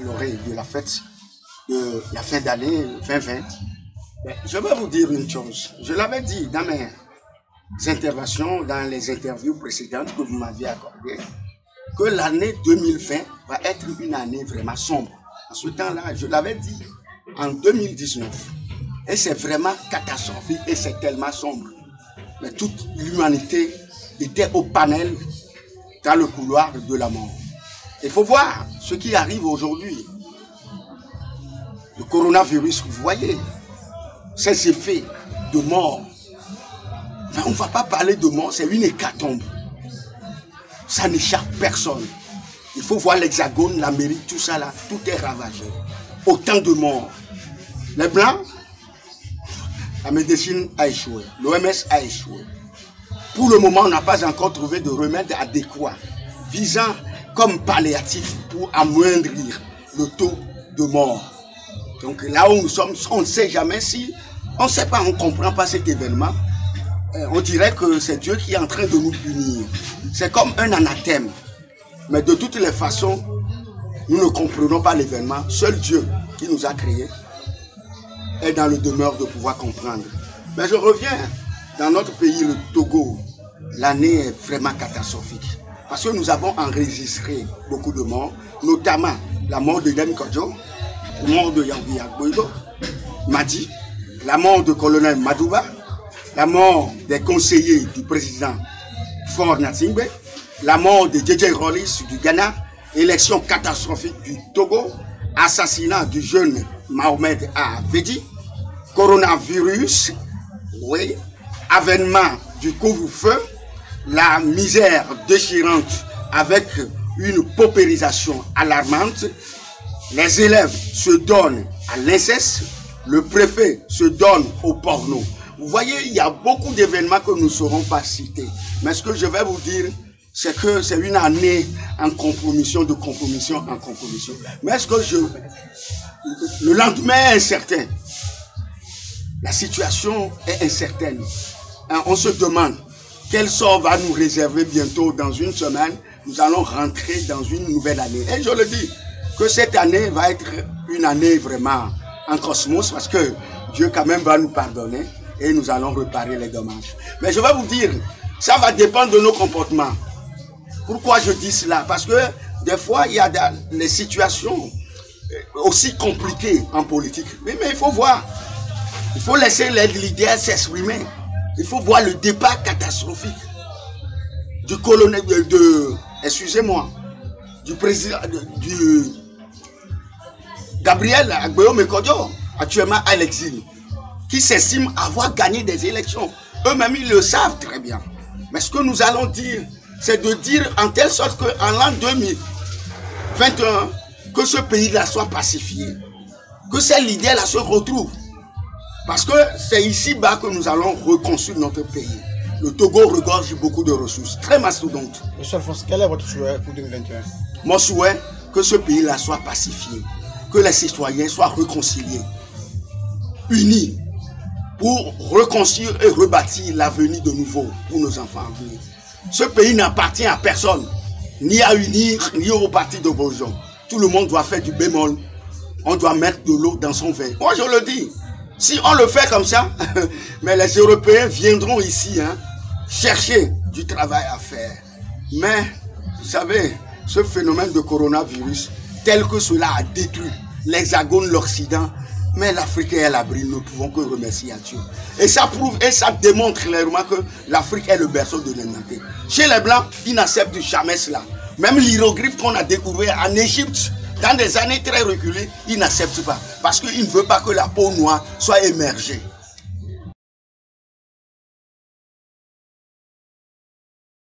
l'oreille de la fête de la fin d'année 2020. Mais je vais vous dire une chose. Je l'avais dit dans mes interventions, dans les interviews précédentes que vous m'aviez accordées, que l'année 2020 va être une année vraiment sombre. En ce temps-là, je l'avais dit en 2019. Et c'est vraiment catastrophique et c'est tellement sombre. Mais toute l'humanité était au panel dans le couloir de la mort. Il faut voir ce qui arrive aujourd'hui. Le coronavirus, vous voyez, ses effets de mort. Mais on ne va pas parler de mort, c'est une hécatombe. Ça n'échappe personne. Il faut voir l'Hexagone, l'Amérique, tout ça là, tout est ravagé. Autant de morts. Les Blancs, la médecine a échoué, l'OMS a échoué. Pour le moment, on n'a pas encore trouvé de remède adéquat visant comme palliatif pour amoindrir le taux de mort. Donc là où nous sommes, on ne sait jamais si, on ne sait pas, on ne comprend pas cet événement. On dirait que c'est Dieu qui est en train de nous punir. C'est comme un anathème. Mais de toutes les façons, nous ne comprenons pas l'événement. Seul Dieu qui nous a créés est dans le demeure de pouvoir comprendre. Mais je reviens dans notre pays, le Togo. L'année est vraiment catastrophique. Parce que nous avons enregistré beaucoup de morts, notamment la mort de Dem Kodjo, la mort de Yangui Agboido, Madi, la mort de colonel Madouba, la mort des conseillers du président Faure Gnassingbé, la mort de JJ Rawlings du Ghana, élection catastrophique du Togo, assassinat du jeune Mohamed Avedi, coronavirus, oui, avènement du couvre-feu, la misère déchirante avec une paupérisation alarmante, les élèves se donnent à l'inceste, le préfet se donne au porno. Vous voyez, il y a beaucoup d'événements que nous ne saurons pas citer. Mais ce que je vais vous dire, c'est que c'est une année en compromission, de compromission en compromission. Mais est-ce que le lendemain est incertain? La situation est incertaine. On se demande quel sort va nous réserver bientôt dans une semaine. Nous allons rentrer dans une nouvelle année. Et je le dis, que cette année va être une année vraiment en cosmos parce que Dieu quand même va nous pardonner et nous allons réparer les dommages. Mais je vais vous dire, ça va dépendre de nos comportements. Pourquoi je dis cela? Parce que des fois, il y a des situations aussi compliquées en politique. Mais il faut voir. Il faut laisser les leaders s'exprimer. Il faut voir le débat catastrophique du colonel excusez-moi, du président, du Gabriel Agboido Kodjo, actuellement à l'exil, qui s'estime avoir gagné des élections. Eux-mêmes, ils le savent très bien. Mais ce que nous allons dire, c'est de dire en telle sorte qu'en l'an 2021, que ce pays-là soit pacifié, que ces leaders-là se retrouvent. Parce que c'est ici-bas que nous allons reconstruire notre pays. Le Togo regorge beaucoup de ressources, très mastodontes. Monsieur Alphonse, quel est votre souhait pour 2021? Mon souhait, que ce pays-là soit pacifié, que les citoyens soient réconciliés, unis, pour reconstruire et rebâtir l'avenir de nouveau pour nos enfants à venir. Ce pays n'appartient à personne, ni à UNIR, ni au parti d'opposition. Tout le monde doit faire du bémol. On doit mettre de l'eau dans son verre. Moi, je le dis. Si on le fait comme ça, mais les Européens viendront ici chercher du travail à faire. Mais, vous savez, ce phénomène de coronavirus, tel que cela a détruit l'Hexagone, l'Occident, mais l'Afrique est à l'abri, nous ne pouvons que remercier à Dieu. Et ça prouve et ça démontre clairement que l'Afrique est le berceau de l'humanité. Chez les Blancs, ils n'acceptent jamais cela. Même l'hiéroglyphe qu'on a découvert en Égypte, dans des années très reculées, ils n'acceptent pas. Parce qu'ils ne veulent pas que la peau noire soit émergée.